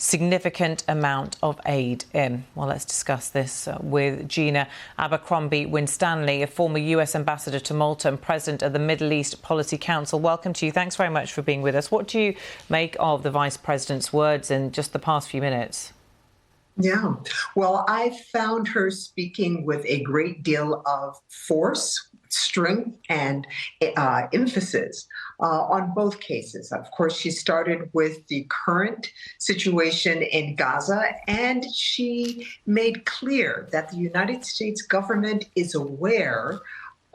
significant amount of aid in. Well, let's discuss this with Gina Abercrombie-Winstanley, a former US ambassador to Malta and president of the Middle East Policy Council. Welcome to you. Thanks very much for being with us. What do you make of the Vice President's words in just the past few minutes? Yeah, well, I found her speaking with a great deal of force, strength, and emphasis on both cases. Of course, she started with the current situation in Gaza, and she made clear that the United States government is aware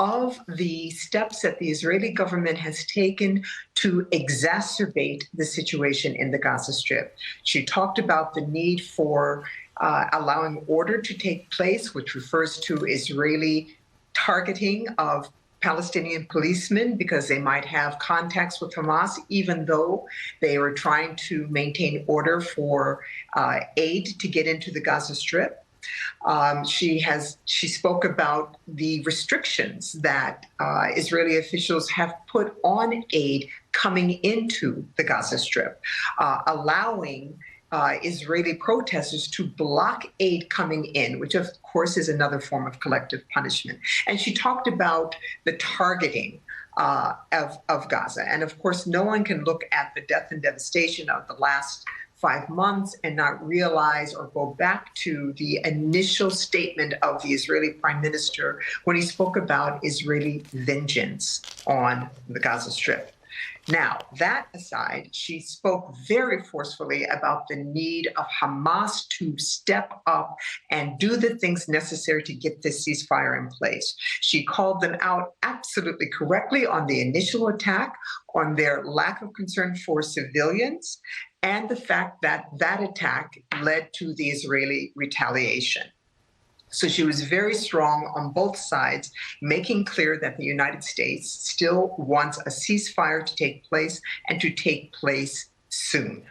of the steps that the Israeli government has taken to exacerbate the situation in the Gaza Strip. She talked about the need for allowing order to take place, which refers to Israeli targeting of Palestinian policemen because they might have contacts with Hamas, even though they were trying to maintain order for aid to get into the Gaza Strip. She spoke about the restrictions that Israeli officials have put on aid coming into the Gaza Strip, allowing Israeli protesters to block aid coming in, which of course is another form of collective punishment. And she talked about the targeting of Gaza. And of course, no one can look at the death and devastation of the last 5 months and not realize or go back to the initial statement of the Israeli Prime Minister when he spoke about Israeli vengeance on the Gaza Strip. Now, that aside, she spoke very forcefully about the need of Hamas to step up and do the things necessary to get this ceasefire in place. She called them out absolutely correctly on the initial attack, on their lack of concern for civilians, and the fact that that attack led to the Israeli retaliation. So she was very strong on both sides, making clear that the United States still wants a ceasefire to take place and to take place soon.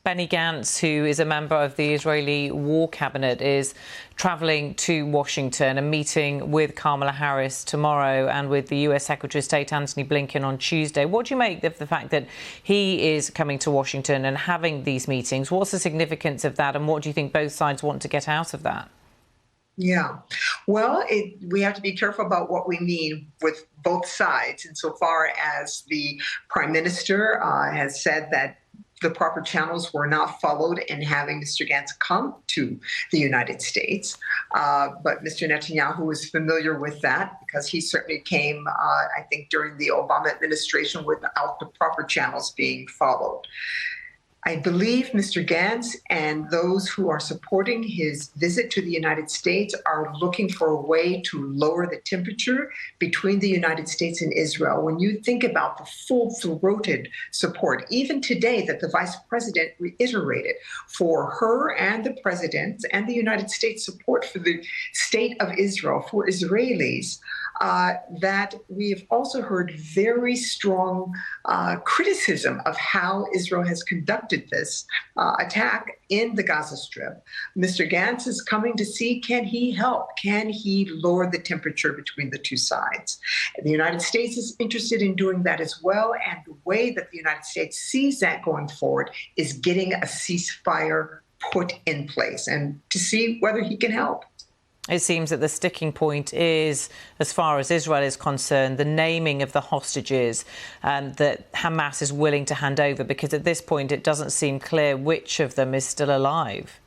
Benny Gantz, who is a member of the Israeli War Cabinet, is travelling to Washington and meeting with Kamala Harris tomorrow and with the US Secretary of State Antony Blinken on Tuesday. What do you make of the fact that he is coming to Washington and having these meetings? What's the significance of that, and what do you think both sides want to get out of that? Yeah, well, we have to be careful about what we mean with both sides. Insofar as the Prime Minister has said that the proper channels were not followed in having Mr. Gantz come to the United States. But Mr. Netanyahu is familiar with that because he certainly came, I think, during the Obama administration without the proper channels being followed. I believe Mr. Gantz and those who are supporting his visit to the United States are looking for a way to lower the temperature between the United States and Israel. When you think about the full-throated support, even today, that the Vice President reiterated for her and the President and the United States support for the state of Israel, for Israelis, that we've also heard very strong criticism of how Israel has conducted this attack in the Gaza Strip. Mr. Gantz is coming to see, can he help? Can he lower the temperature between the two sides? The United States is interested in doing that as well, and the way that the United States sees that going forward is getting a ceasefire put in place and to see whether he can help. It seems that the sticking point is, as far as Israel is concerned, the naming of the hostages that Hamas is willing to hand over, because at this point it doesn't seem clear which of them is still alive.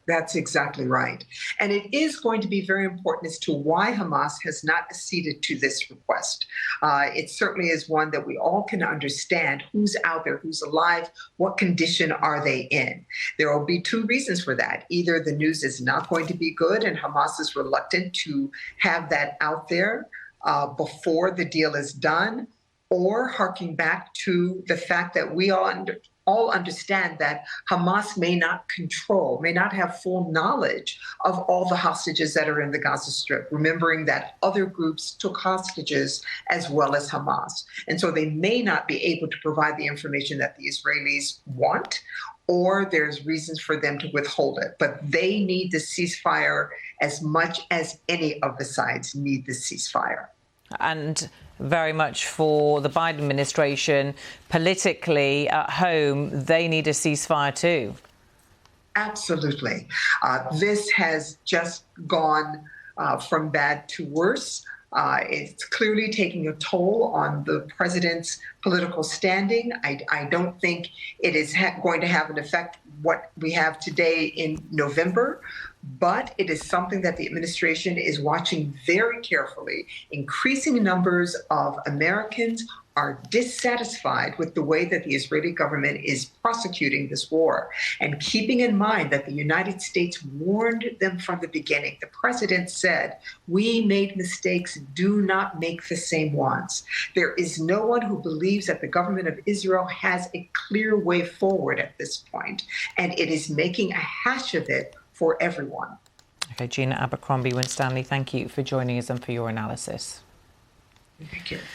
That's exactly right. And it is going to be very important as to why Hamas has not acceded to this request. It certainly is one that we all can understand who's out there, who's alive, what condition are they in. There will be two reasons for that. Either the news is not going to be good and Hamas is reluctant to have that out there before the deal is done, or harking back to the fact that we all understand that Hamas may not have full knowledge of all the hostages that are in the Gaza Strip, remembering that other groups took hostages as well as Hamas. And so they may not be able to provide the information that the Israelis want, or there's reasons for them to withhold it. But they need the ceasefire as much as any of the sides need the ceasefire. And very much for the Biden administration, politically at home, they need a ceasefire too. Absolutely. This has just gone from bad to worse. It's clearly taking a toll on the president's political standing. I don't think it is going to have an effect what we have today in November, but it is something that the administration is watching very carefully. Increasing numbers of Americans are dissatisfied with the way that the Israeli government is prosecuting this war, and keeping in mind that the United States warned them from the beginning. The president said, "We made mistakes, do not make the same ones." There is no one who believes that the government of Israel has a clear way forward at this point, and it is making a hash of it for everyone. Okay, Gina Abercrombie-Winstanley, thank you for joining us and for your analysis. Thank you.